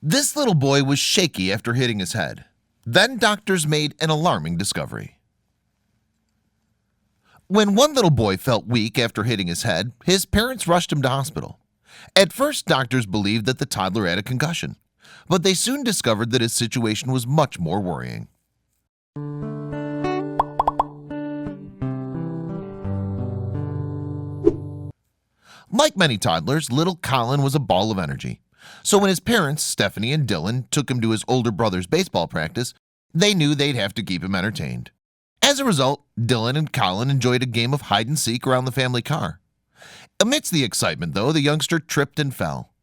This little boy was shaky after hitting his head. Then doctors made an alarming discovery. When one little boy felt weak after hitting his head, his parents rushed him to hospital. At first, doctors believed that the toddler had a concussion, but they soon discovered that his situation was much more worrying. Like many toddlers, little Colin was a ball of energy. So when his parents, Stephanie and Dylan, took him to his older brother's baseball practice, they knew they'd have to keep him entertained. As a result, Dylan and Colin enjoyed a game of hide-and-seek around the family car. Amidst the excitement, though, the youngster tripped and fell.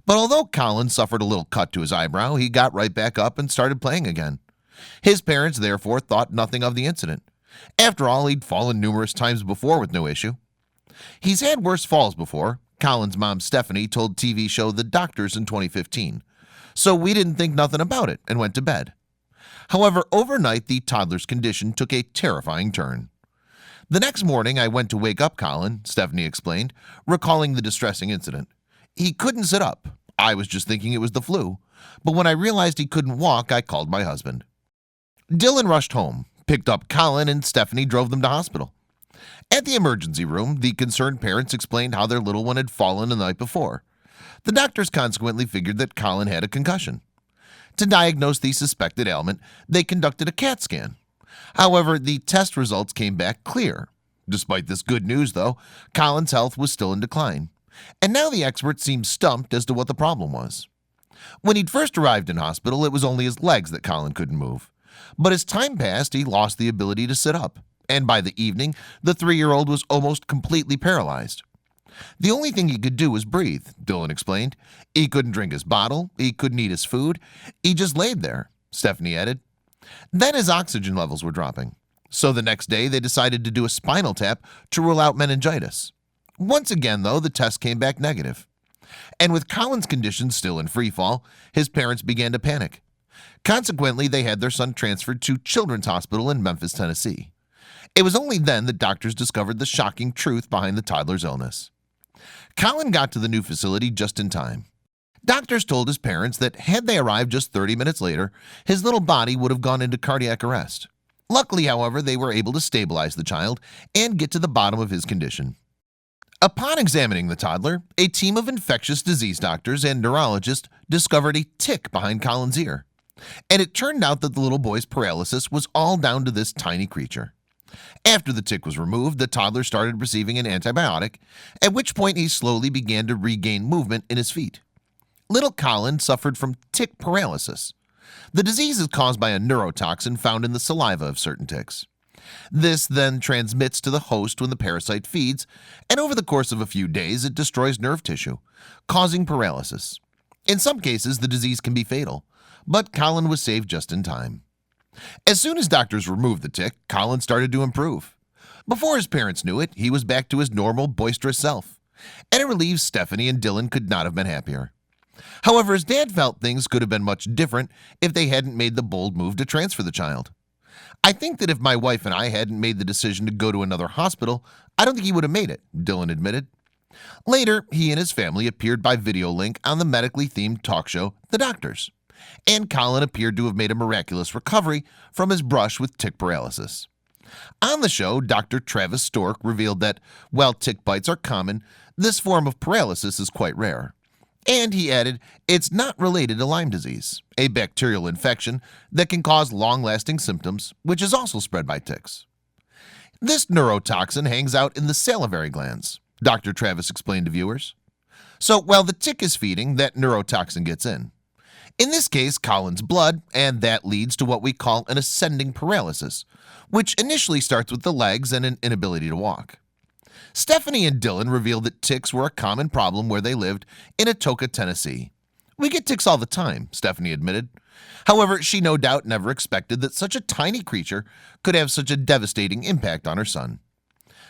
But although Colin suffered a little cut to his eyebrow, he got right back up and started playing again. His parents, therefore, thought nothing of the incident. After all, he'd fallen numerous times before with no issue. He's had worse falls before, Colin's mom Stephanie told TV show The Doctors in 2015. So we didn't think nothing about it and went to bed. However, overnight the toddler's condition took a terrifying turn. The next morning I went to wake up Colin, Stephanie explained, recalling the distressing incident. He couldn't sit up. I was just thinking it was the flu. But when I realized he couldn't walk, I called my husband. Dylan rushed home, picked up Colin, and Stephanie drove them to hospital. At the emergency room, the concerned parents explained how their little one had fallen the night before. The doctors consequently figured that Colin had a concussion. To diagnose the suspected ailment, they conducted a CAT scan. However, the test results came back clear. Despite this good news, though, Colin's health was still in decline. And now the experts seemed stumped as to what the problem was. When he'd first arrived in hospital, it was only his legs that Colin couldn't move. But as time passed, he lost the ability to sit up. And by the evening, the 3-year-old was almost completely paralyzed. The only thing he could do was breathe, Dylan explained. He couldn't drink his bottle, he couldn't eat his food, he just laid there, Stephanie added. Then his oxygen levels were dropping. So the next day they decided to do a spinal tap to rule out meningitis. Once again, though, the test came back negative. And with Colin's condition still in free fall, his parents began to panic. Consequently, they had their son transferred to Children's Hospital in Memphis, Tennessee. It was only then that doctors discovered the shocking truth behind the toddler's illness. Colin got to the new facility just in time. Doctors told his parents that had they arrived just 30 minutes later, his little body would have gone into cardiac arrest. Luckily, however, they were able to stabilize the child and get to the bottom of his condition. Upon examining the toddler, a team of infectious disease doctors and neurologists discovered a tick behind Colin's ear. And it turned out that the little boy's paralysis was all down to this tiny creature. After the tick was removed, the toddler started receiving an antibiotic, at which point he slowly began to regain movement in his feet. Little Colin suffered from tick paralysis. The disease is caused by a neurotoxin found in the saliva of certain ticks. This then transmits to the host when the parasite feeds, and over the course of a few days it destroys nerve tissue, causing paralysis. In some cases, the disease can be fatal, but Colin was saved just in time. As soon as doctors removed the tick, Colin started to improve. Before his parents knew it, he was back to his normal, boisterous self. And it relieves Stephanie and Dylan could not have been happier. However, his dad felt things could have been much different if they hadn't made the bold move to transfer the child. I think that if my wife and I hadn't made the decision to go to another hospital, I don't think he would have made it, Dylan admitted. Later, he and his family appeared by video link on the medically themed talk show, The Doctors. And Colin appeared to have made a miraculous recovery from his brush with tick paralysis. On the show, Dr. Travis Stork revealed that, while tick bites are common, this form of paralysis is quite rare. And he added, it's not related to Lyme disease, a bacterial infection that can cause long-lasting symptoms, which is also spread by ticks. This neurotoxin hangs out in the salivary glands, Dr. Travis explained to viewers. So while the tick is feeding, that neurotoxin gets in. In this case, Colin's blood, and that leads to what we call an ascending paralysis, which initially starts with the legs and an inability to walk. Stephanie and Dylan revealed that ticks were a common problem where they lived in Atoka, Tennessee. We get ticks all the time, Stephanie admitted. However, she no doubt never expected that such a tiny creature could have such a devastating impact on her son.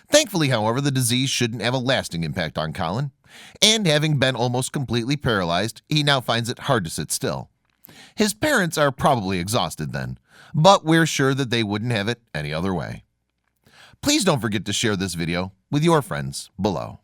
Thankfully, however, the disease shouldn't have a lasting impact on Colin, and having been almost completely paralyzed, he now finds it hard to sit still. His parents are probably exhausted then, but we're sure that they wouldn't have it any other way. Please don't forget to share this video with your friends below.